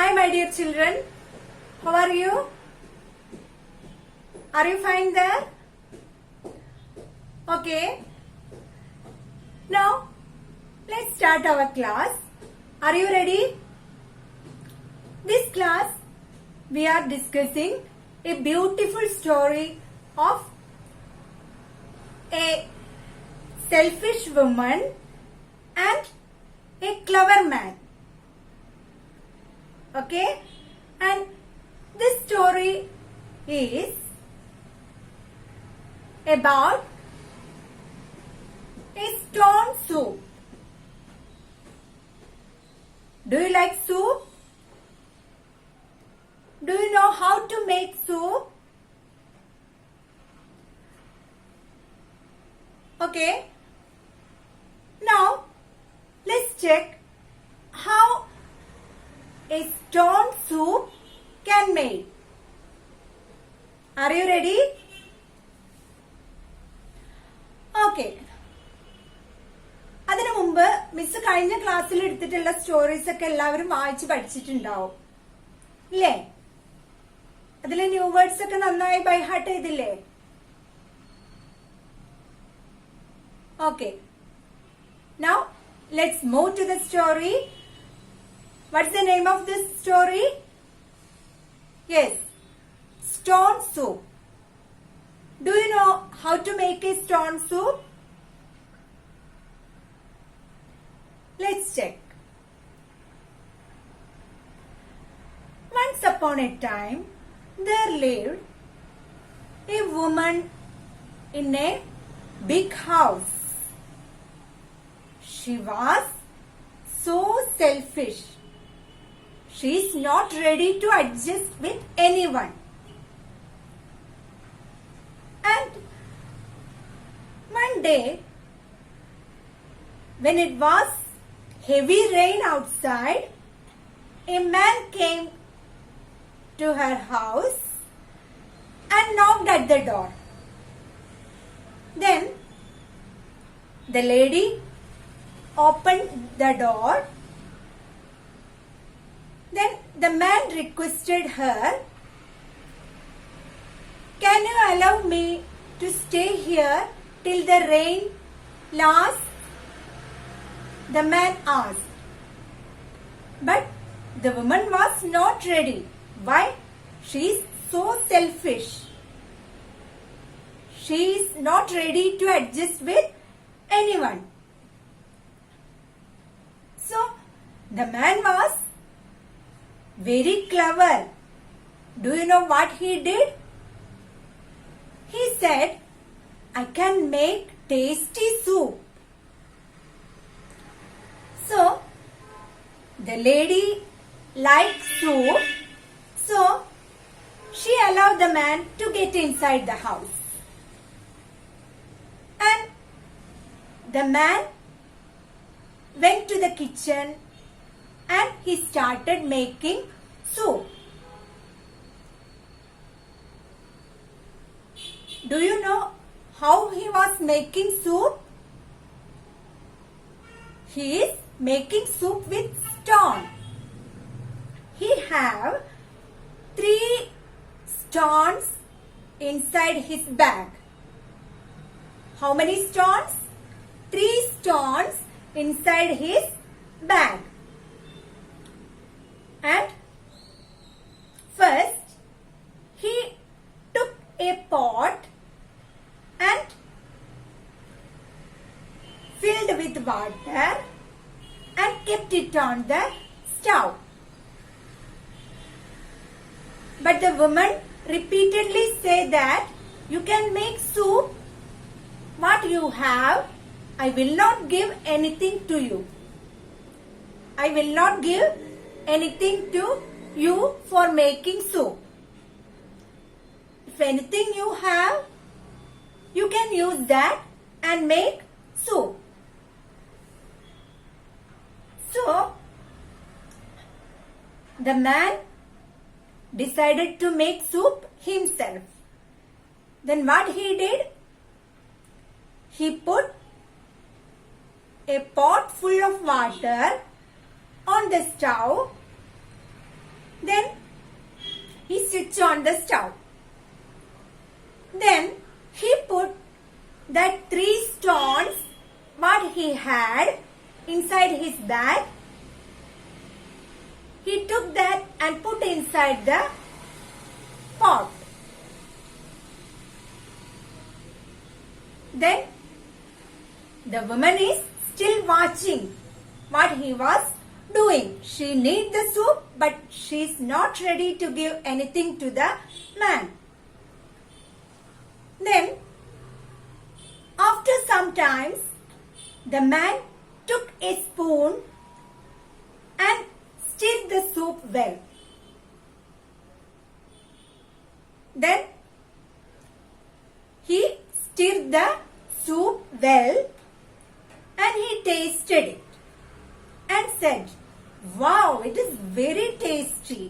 Hi my dear children, how are you? Are you fine there? Okay. Now, let's start our class. Are you ready? This class, we are discussing a beautiful story of a selfish woman and a clever man. Okay? And this story is about a stone soup. Do you like soup? Do you know how to make soup? Okay. Now, let's check how a stone soup can made. Are you ready? Okay. അതിനു മുമ്പ് miss കഴിഞ്ഞ ക്ലാസ്സിൽ എടുത്തിട്ടുള്ള stories ഒക്കെ എല്ലാവരും വായിച്ച് പഠിച്ചിട്ടുണ്ടാവും ഇല്ലേ? അതിലെ ന്യൂ വേർഡ്സ് ഒക്കെ നന്നായി ബൈ ഹാർട്ട് ചെയ്തില്ലേ? Okay. Now, let's move to the story. What's the name of this story? Yes, stone soup. Do you know how to make a stone soup? Let's check. Once upon a time, there lived a woman in a big house. She was so selfish. She is not ready to adjust with anyone. And one day, when it was heavy rain outside, a man came to her house and knocked at the door. Then the lady opened the door. Then the man requested her, "Can you allow me to stay here till the rain lasts?" The man asked. But the woman was not ready. Why? She is so selfish. She is not ready to adjust with anyone. So, the man was very clever. Do you know what he did? He said, "I can make tasty soup." So, the lady liked soup, so she allowed the man to get inside the house. And the man went to the kitchen and he started making soup. Do you know how he was making soup? He is making soup with stone. He have 3 stones inside his bag. How many stones? 3 stones inside his bag. And first he took a pot and filled with water and kept it on the stove. But the woman repeatedly said that, "You can make soup. What you have, I will not give anything to you. I will not give anything to you for making soup. If anything you have, you can use that and make soup." So, the man decided to make soup himself. Then what he did? He put a pot full of water on the stove Then he switched on the stove. Then he put that 3 stones what he had inside his bag. He took that and put inside the pot. Then the woman is still watching what he was doing. She needs the soup, but she is not ready to give anything to the man. Then after some time, the man took a spoon and stirred the soup well. Then he stirred the soup well and he tasted it and said, "Wow, it is very tasty."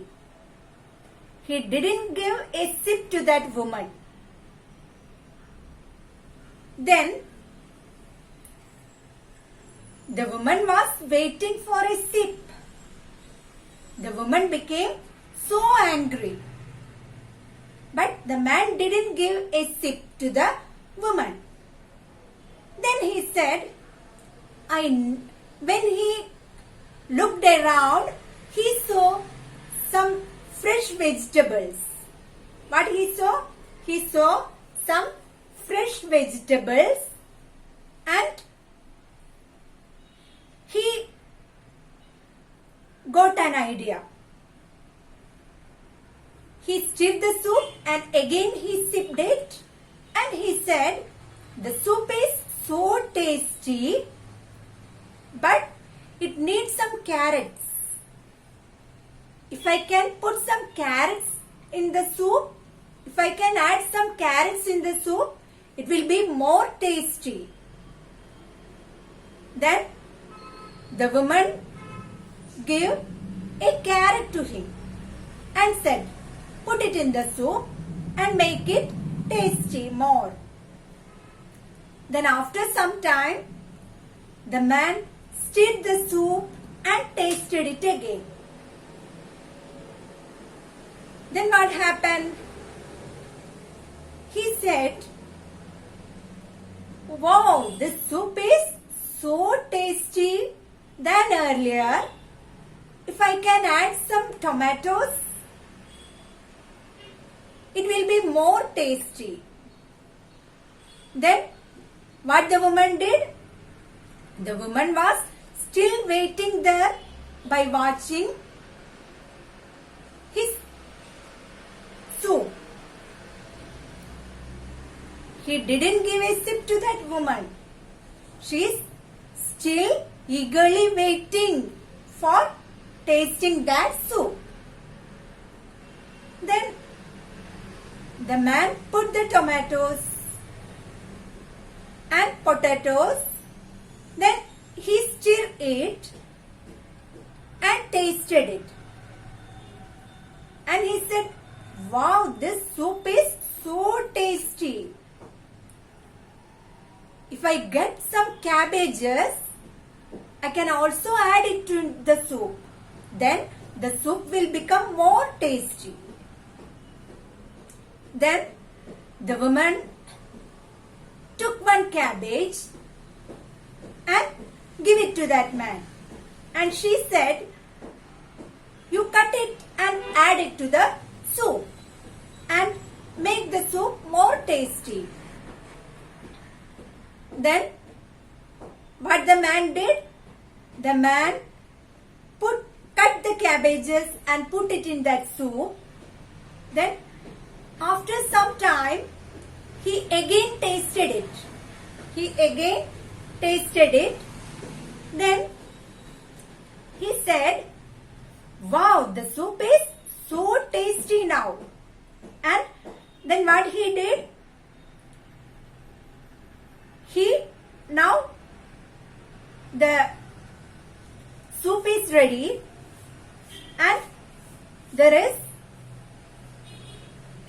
He didn't give a sip to that woman. Then the woman was waiting for a sip. The woman became so angry. But the man didn't give a sip to the woman. Then he said, when he looked around, he saw some fresh vegetables. What he saw? He saw some fresh vegetables and he got an idea. He stirred the soup and again he sipped it and he said, "The soup is so tasty, but it needs some carrots. If I can put some carrots in the soup, if I can add some carrots in the soup, it will be more tasty." Then the woman gave a carrot to him and said, "Put it in the soup and make it tasty more." Then after some time, the man stirred the soup and tasted it again. Then what happened? He said, "Wow, this soup is so tasty than earlier. If I can add some tomatoes, it will be more tasty." Then what the woman did? The woman was still waiting there by watching his soup. He didn't give a sip to that woman. She is still eagerly waiting for tasting that soup. Then the man put the tomatoes and potatoes. Then he stirred it and tasted it. And he said, "Wow, this soup is so tasty. If I get some cabbages, I can also add it to the soup. Then the soup will become more tasty." Then the woman took one cabbage and give it to that man. And she said, "You cut it and add it to the soup and make the soup more tasty." Then what the man did? The man cut the cabbages and put it in that soup. Then after some time, he again tasted it. Then he said, "Wow, the soup is so tasty now." And then what he did? Now the soup is ready and there is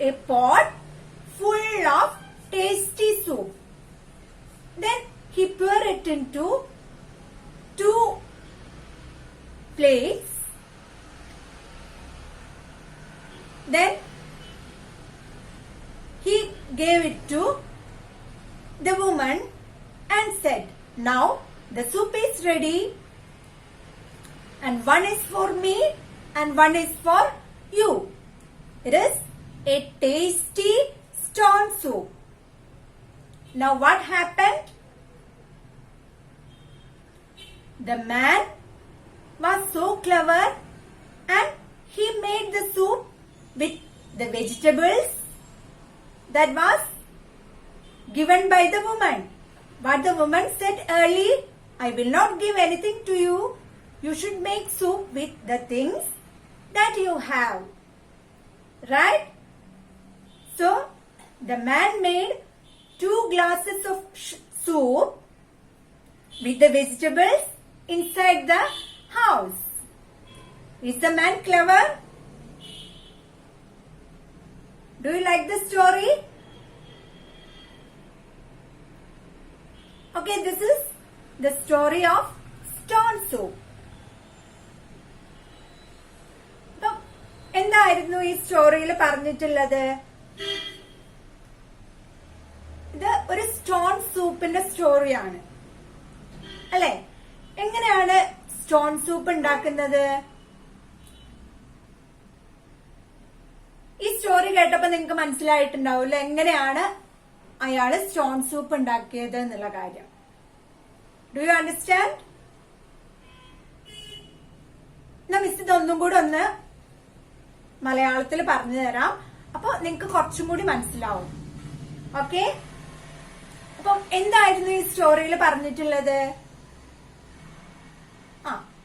a pot full of tasty soup. Then he poured it into 2 plates Then he gave it to the woman and said, now the soup is ready, and one is for me and one is for you. It is a tasty stone soup. Now what happened? The man was so clever and he made the soup with the vegetables that was given by the woman. But the woman said early, I will not give anything to you. You should make soup with the things that you have. Right? So, the man made 2 glasses of soup with the vegetables inside the house. Is the man clever? Do you like the story? Okay, this is the story of stone soup. അപ്പം എന്തായിരുന്നു ഈ സ്റ്റോറിയിൽ പറഞ്ഞിട്ടുള്ളത്? ഇത് ഒരു stone സൂപ്പിന്റെ സ്റ്റോറിയാണ് അല്ലെ? എങ്ങനെയാണ് stone soup ഉണ്ടാക്കുന്നത്? ഈ സ്റ്റോറി കേട്ടപ്പോ നിങ്ങൾക്ക് മനസ്സിലായിട്ടുണ്ടാവില്ല എങ്ങനെയാണ് അയാള് സ്റ്റോൺ സൂപ്പ് ഉണ്ടാക്കിയത് എന്നുള്ള കാര്യം. Do you understand? മിസ് ഇതൊന്നും കൂടെ ഒന്ന് മലയാളത്തിൽ പറഞ്ഞു തരാം, അപ്പൊ നിങ്ങൾക്ക് കുറച്ചും കൂടി മനസ്സിലാവും. ഓക്കെ, അപ്പം എന്തായിരുന്നു ഈ സ്റ്റോറിയിൽ പറഞ്ഞിട്ടുള്ളത്?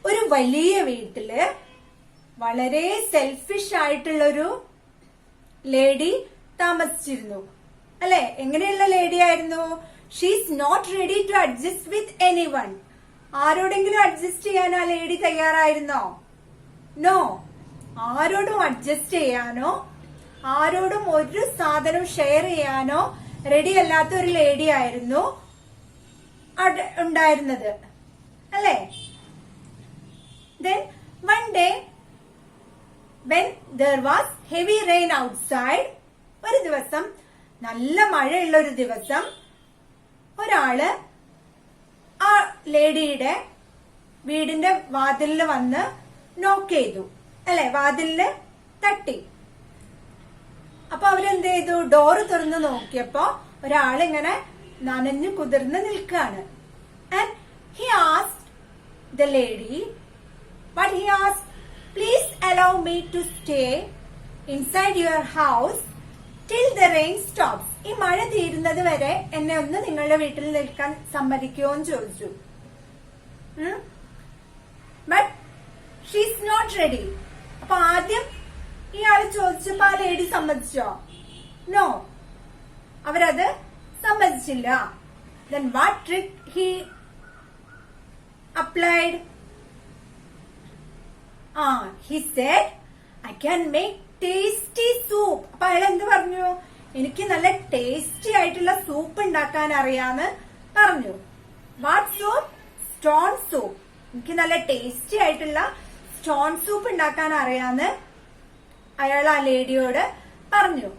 ഒരു വലിയ വീട്ടില് വളരെ സെൽഫിഷ് ആയിട്ടുള്ളൊരു ലേഡി താമസിച്ചിരുന്നു അല്ലെ? എങ്ങനെയുള്ള ലേഡി ആയിരുന്നു? She is not ready to adjust with anyone. ആരോടെങ്കിലും അഡ്ജസ്റ്റ് ചെയ്യാൻ ആ ലേഡി തയ്യാറായിരുന്നോ? നോ. ആരോടും അഡ്ജസ്റ്റ് ചെയ്യാനോ ആരോടും ഒരു സാധനം ഷെയർ ചെയ്യാനോ റെഡി അല്ലാത്ത ഒരു ലേഡി ആയിരുന്നു ഉണ്ടായിരുന്നത് അല്ലെ? Then one day when there was heavy rain outside, ഒരു ദിവസം നല്ല മഴയുള്ള ഒരു ദിവസം ഒരാള് ആ ലേഡിയുടെ വീടിന്റെ വാതിലിൽ വന്ന് നോക്ക് ചെയ്തു അല്ലെ? വാതിലില് തട്ടി. അപ്പൊ അവരെന്ത് ചെയ്തു? ഡോറ് തുറന്ന് നോക്കിയപ്പോ ഒരാളിങ്ങനെ നനഞ്ഞു കുതിർന്ന് നിൽക്കാണ്. And he asked the lady, but he asked, please allow me to stay inside your house till the rain stops. ഈ മഴ തീരുന്നത് വരെ എന്നെ ഒന്ന് നിങ്ങളുടെ വീട്ടിൽ നിൽക്കാൻ സമ്മതിക്കുമോ എന്ന് ചോദിച്ചു. But she's not ready. അപ്പൊ ആദ്യം ഇയാള് ചോദിച്ചപ്പോ ആ ലേഡി സമ്മതിച്ചോ? നോ, അവരത് സമ്മതിച്ചില്ല. Then what trick he applied? He said, I can make tasty soup. അപ്പൊ അയാൾ എന്ത് പറഞ്ഞു? എനിക്ക് നല്ല ടേസ്റ്റി ആയിട്ടുള്ള സൂപ്പ് ഉണ്ടാക്കാൻ അറിയാന്ന് പറഞ്ഞു. What soup? Stone soup. എനിക്ക് നല്ല ടേസ്റ്റി ആയിട്ടുള്ള സ്റ്റോൺ സൂപ്പ് ഉണ്ടാക്കാൻ അറിയാന്ന് അയാൾ ആ ലേഡിയോട് പറഞ്ഞു.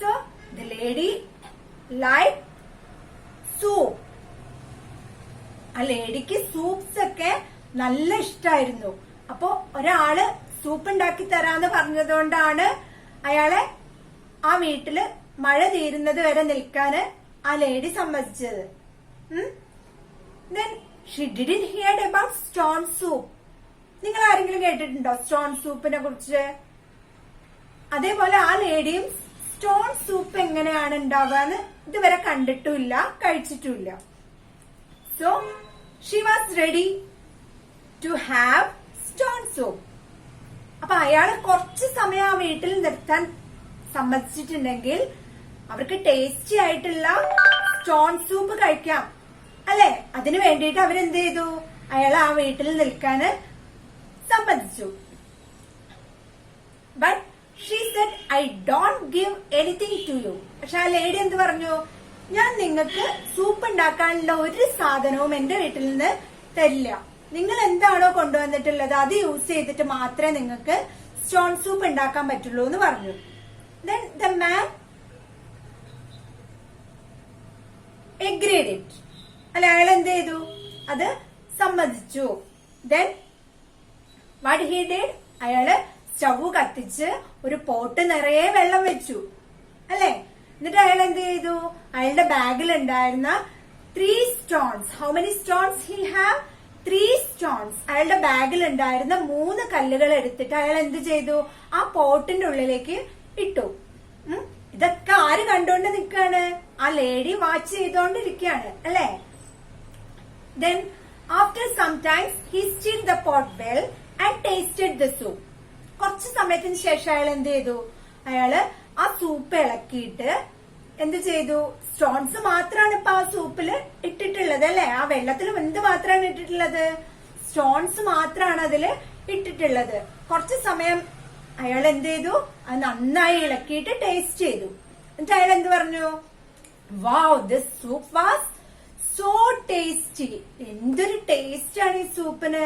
So the lady like soup. ആ ലേഡിക്ക് സൂപ്സ് ഒക്കെ നല്ല ഇഷ്ടായിരുന്നു. അപ്പൊ ഒരാള് സൂപ്പ് ഉണ്ടാക്കി തരാന്ന് പറഞ്ഞതുകൊണ്ടാണ് അയാളെ ആ വീട്ടില് മഴ തീരുന്നത് വരെ നിൽക്കാന് ആ lady സമ്മതിച്ചത്. Then she didn't hear about stone soup. നിങ്ങൾ ആരെങ്കിലും കേട്ടിട്ടുണ്ടോ സ്റ്റോൺ സൂപ്പിനെ കുറിച്ച്? അതേപോലെ ആ ലേഡിയും സ്റ്റോൺ സൂപ്പ് എങ്ങനെയാണ് ഉണ്ടാവാന്ന് ഇതുവരെ കണ്ടിട്ടുമില്ല, കഴിച്ചിട്ടുമില്ല. So she was ready to have stone soup. അപ്പൊ അയാള് കുറച്ച് സമയം ആ വീട്ടിൽ നിർത്താൻ സമ്മതിച്ചിട്ടുണ്ടെങ്കിൽ അവർക്ക് ടേസ്റ്റി ആയിട്ടുള്ള സ്റ്റോൺ സൂപ്പ് കഴിക്കാം അല്ലെ? അതിനു വേണ്ടിയിട്ട് അവരെന്ത് ചെയ്തു? അയാൾ ആ വീട്ടിൽ നിൽക്കാന് സമ്മതിച്ചു. But she said, I don't give anything to you. പക്ഷെ ആ ലേഡി എന്ത് പറഞ്ഞു? ഞാൻ നിങ്ങൾക്ക് സൂപ്പ് ഉണ്ടാക്കാനുള്ള ഒരു സാധനവും എന്റെ വീട്ടിൽ നിന്ന് തരില്ല. നിങ്ങൾ എന്താണോ കൊണ്ടുവന്നിട്ടുള്ളത് അത് യൂസ് ചെയ്തിട്ട് മാത്രമേ നിങ്ങൾക്ക് സ്റ്റോൺ സൂപ്പ് ഉണ്ടാക്കാൻ പറ്റുള്ളൂ എന്ന് പറഞ്ഞു. Then the man agreed it. അല്ലെ, അയാൾ എന്ത് ചെയ്തു? അത് സമ്മതിച്ചു. Then what he did? അയാള് സ്റ്റവ് കത്തിച്ച് ഒരു പോട്ട് നിറയെ വെള്ളം വെച്ചു അല്ലെ. എന്നിട്ട് അയാൾ എന്ത് ചെയ്തു? അയാളുടെ ബാഗിൽ ഉണ്ടായിരുന്ന 3 stones. How many stones he have? 3 stones. അയാളുടെ ബാഗിൽ ഉണ്ടായിരുന്ന 3 കല്ലുകൾ എടുത്തിട്ട് അയാൾ എന്ത് ചെയ്തു? ആ പോട്ടിന്റെ ഉള്ളിലേക്ക് ഇട്ടു. ഇതൊക്കെ ആര് കണ്ടോണ്ട് നിൽക്കാണ്? ആ ലേഡി വാച്ച് ചെയ്തോണ്ടിരിക്കുകയാണ് അല്ലെ. Then after some time he stirred the pot well and tasted the soup. കുറച്ച് സമയത്തിന് ശേഷം അയാൾ എന്ത് ചെയ്തു? അയാള് ആ സൂപ്പ് ഇളക്കിയിട്ട് എന്ത് ചെയ്തു? സ്റ്റോൺസ് മാത്രമാണ് ഇപ്പൊ ആ സൂപ്പില് ഇട്ടിട്ടുള്ളത് അല്ലെ. ആ വെള്ളത്തിൽ എന്ത് മാത്രമാണ് ഇട്ടിട്ടുള്ളത്? സ്റ്റോൺസ് മാത്രമാണ് അതില് ഇട്ടിട്ടുള്ളത്. കുറച്ച് സമയം അയാൾ എന്ത് ചെയ്തു? അത് നന്നായി ഇളക്കിയിട്ട് ടേസ്റ്റ് ചെയ്തു. എന്നിട്ട് അയാൾ എന്ത് പറഞ്ഞു? Wow, this soup was so tasty. എന്തൊരു ടേസ്റ്റ് ആണ് ഈ സൂപ്പിന്.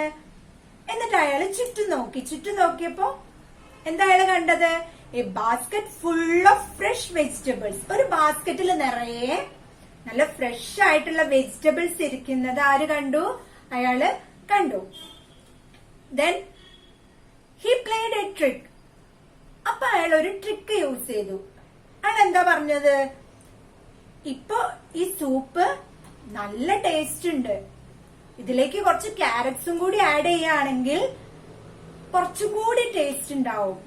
എന്നിട്ട് അയാൾ ചുറ്റും നോക്കി. ചുറ്റും നോക്കിയപ്പോ എന്താ അയാൾ കണ്ടത്? A basket full of fresh vegetables. ഒരു ബാസ്കറ്റിൽ നിറയെ നല്ല ഫ്രഷ് ആയിട്ടുള്ള വെജിറ്റബിൾസ് ഇരിക്കുന്നത് ആര് കണ്ടു? അയാള് കണ്ടു. Then he played a trick. അപ്പൊ അയാൾ ഒരു ട്രിക്ക് യൂസ് ചെയ്തു. അയാൾ എന്താ പറഞ്ഞത്? ഇപ്പൊ ഈ സൂപ്പ് നല്ല ടേസ്റ്റ് ഉണ്ട്. ഇതിലേക്ക് കുറച്ച് ക്യാരറ്റ്സും കൂടി ആഡ് ചെയ്യുകയാണെങ്കിൽ കുറച്ചുകൂടി ടേസ്റ്റ് ഉണ്ടാവും.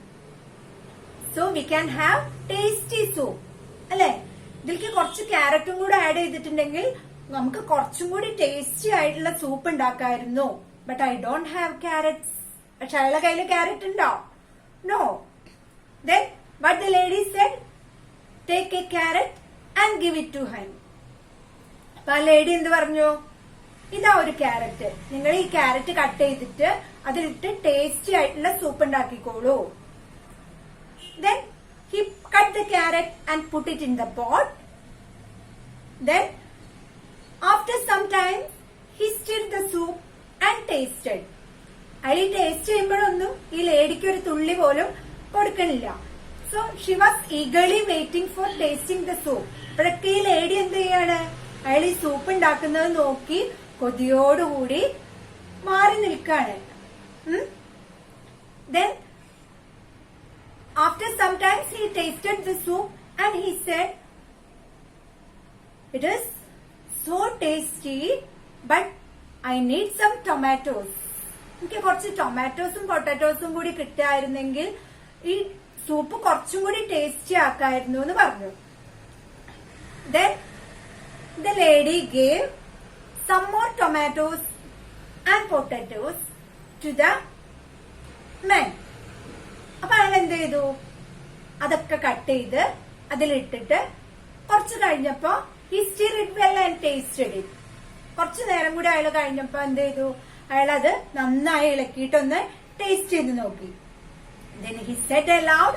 So we can have tasty soup അല്ലെ. ഇതിലേക്ക് കുറച്ച് ക്യാരറ്റും കൂടെ ആഡ് ചെയ്തിട്ടുണ്ടെങ്കിൽ നമുക്ക് കുറച്ചും കൂടി ടേസ്റ്റി ആയിട്ടുള്ള സൂപ്പ് ഉണ്ടാക്കായിരുന്നു. But I don't have carrots. പക്ഷെ അയാളുടെ കയ്യിൽ ക്യാരറ്റ് ഉണ്ടോ? No. Then what the lady said? Take a carrot and give it to him. അപ്പൊ ആ ലേഡി എന്ത് പറഞ്ഞു? ഇതാ ഒരു ക്യാരറ്റ്, നിങ്ങൾ ഈ ക്യാരറ്റ് കട്ട് ചെയ്തിട്ട് അതിലിട്ട് ടേസ്റ്റി ആയിട്ടുള്ള soup ഉണ്ടാക്കിക്കോളൂ. Then he cut the carrot and put it in the pot. Then after some time he stirred the soup and tasted. അയാൾ ടേസ്റ്റ് ചെയ്യുമ്പോഴൊന്നും ഈ ലേഡിക്ക് ഒരു തുള്ളി പോലും കൊടുക്കണില്ല. So she was eagerly waiting for tasting the soup. അപ്പോഴൊക്കെ ഈ ലേഡി എന്ത് ചെയ്യാണ്? അയാൾ ഈ സൂപ്പ് ഉണ്ടാക്കുന്നത് നോക്കി കൊതിയോടുകൂടി മാറി നിൽക്കാണ്. Then after some time he tasted the soup and he said, it is so tasty but I need some tomatoes. എനിക്ക് കുറച്ച് ടൊമാറ്റോസും പൊട്ടാറ്റോസും കൂടി കിട്ടായിരുന്നെങ്കിൽ ഈ സൂപ്പ് കുറച്ചും കൂടി ടേസ്റ്റി ആക്കായിരുന്നു എന്ന് പറഞ്ഞു. Then the lady gave some more tomatoes and potatoes to the man. അപ്പൊ അയാൾ എന്ത് ചെയ്തു? അതൊക്കെ കട്ട് ചെയ്ത് അതിലിട്ടിട്ട് കുറച്ച് കഴിഞ്ഞപ്പോ he stirred it well and tasted it. കുറച്ചു നേരം കൂടി അയാൾ കഴിഞ്ഞപ്പോ എന്ത് ചെയ്തു? അയാൾ അത് നന്നായി ഇളക്കിയിട്ടൊന്ന് ടേസ്റ്റ് ചെയ്ത് നോക്കി. Then he said aloud,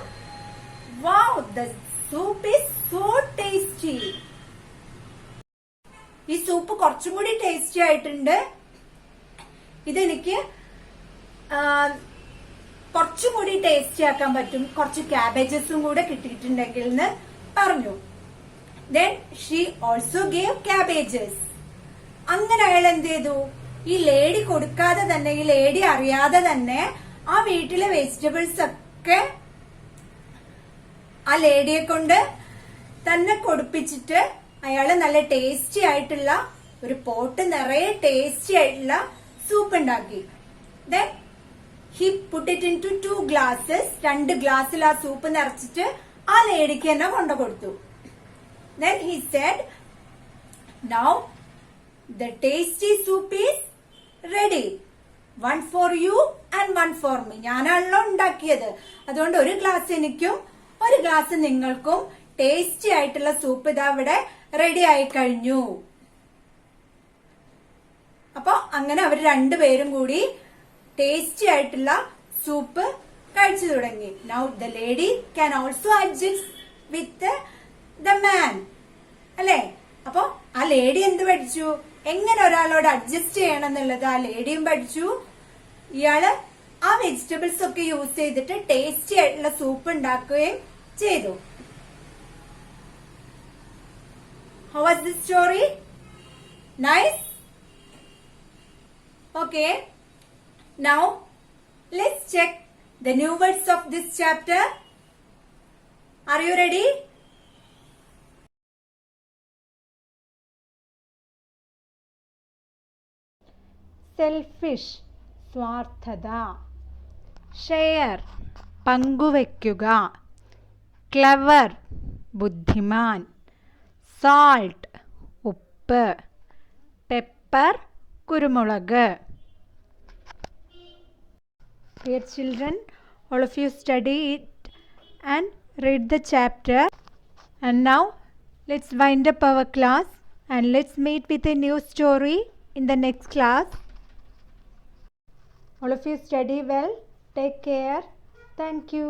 wow, the soup is so tasty. ഈ സൂപ്പ് കുറച്ചും കൂടി ടേസ്റ്റി ആയിട്ടുണ്ട്. ഇതെനിക്ക് കുറച്ചും കൂടി ടേസ്റ്റി ആക്കാൻ പറ്റും, കുറച്ച് ക്യാബേജസും കൂടെ കിട്ടിയിട്ടുണ്ടെങ്കിൽ എന്ന് പറഞ്ഞു. Then she also gave cabbages. അങ്ങനെ അയാൾ എന്ത് ചെയ്തു? ഈ ലേഡി കൊടുക്കാതെ തന്നെ, ഈ ലേഡി അറിയാതെ തന്നെ ആ വീട്ടിലെ വെജിറ്റബിൾസ് ഒക്കെ ആ ലേഡിയെ കൊണ്ട് തന്നെ കൊടുപ്പിച്ചിട്ട് അയാള് നല്ല ടേസ്റ്റി ആയിട്ടുള്ള ഒരു പോട്ട് നിറയെ ടേസ്റ്റി ആയിട്ടുള്ള സൂപ്പ് ഉണ്ടാക്കി. Then he put it into 2 glasses. 2 ഗ്ലാസ്സിൽ ആ സൂപ്പ് നിറച്ചിട്ട് ആ ലേഡിക്ക് തന്നെ കൊണ്ടു കൊടുത്തു. Then he said, now the tasty soup is ready. One for you and one for me. ഞാനാണല്ലോ ഉണ്ടാക്കിയത്, അതുകൊണ്ട് ഒരു ഗ്ലാസ് എനിക്കും ഒരു ഗ്ലാസ് നിങ്ങൾക്കും ടേസ്റ്റി ആയിട്ടുള്ള സൂപ്പ് ഇതാ ഇവിടെ റെഡി ആയി കഴിഞ്ഞു. അപ്പൊ അങ്ങനെ അവർ രണ്ടുപേരും കൂടി ടേസ്റ്റി ആയിട്ടുള്ള സൂപ്പ് കഴിച്ചു തുടങ്ങി. Now the lady can also adjust with the man. അല്ലെ? അപ്പൊ ആ ലേഡി എന്ത് പഠിച്ചു? എങ്ങനെ ഒരാളോട് അഡ്ജസ്റ്റ് ചെയ്യണം എന്നുള്ളത് ആ ലേഡിയും പഠിച്ചു. ഇയാള് ആ വെജിറ്റബിൾസ് ഒക്കെ യൂസ് ചെയ്തിട്ട് ടേസ്റ്റി ആയിട്ടുള്ള സൂപ്പ് ഉണ്ടാക്കുകയും ചെയ്തു. How was this story? Nice? Okay. Now, let's check the new words of this chapter. Are you ready? Selfish സ്വാർത്ഥത, ഷെയർ പങ്കുവയ്ക്കുക, ക്ലെവർ ബുദ്ധിമാൻ, സാൾട്ട് ഉപ്പ്, പെപ്പർ കുരുമുളക്. Dear children, all of you study it and read the chapter. And now let's wind up our class and let's meet with a new story in the next class. All of you study well. Take care. Thank you.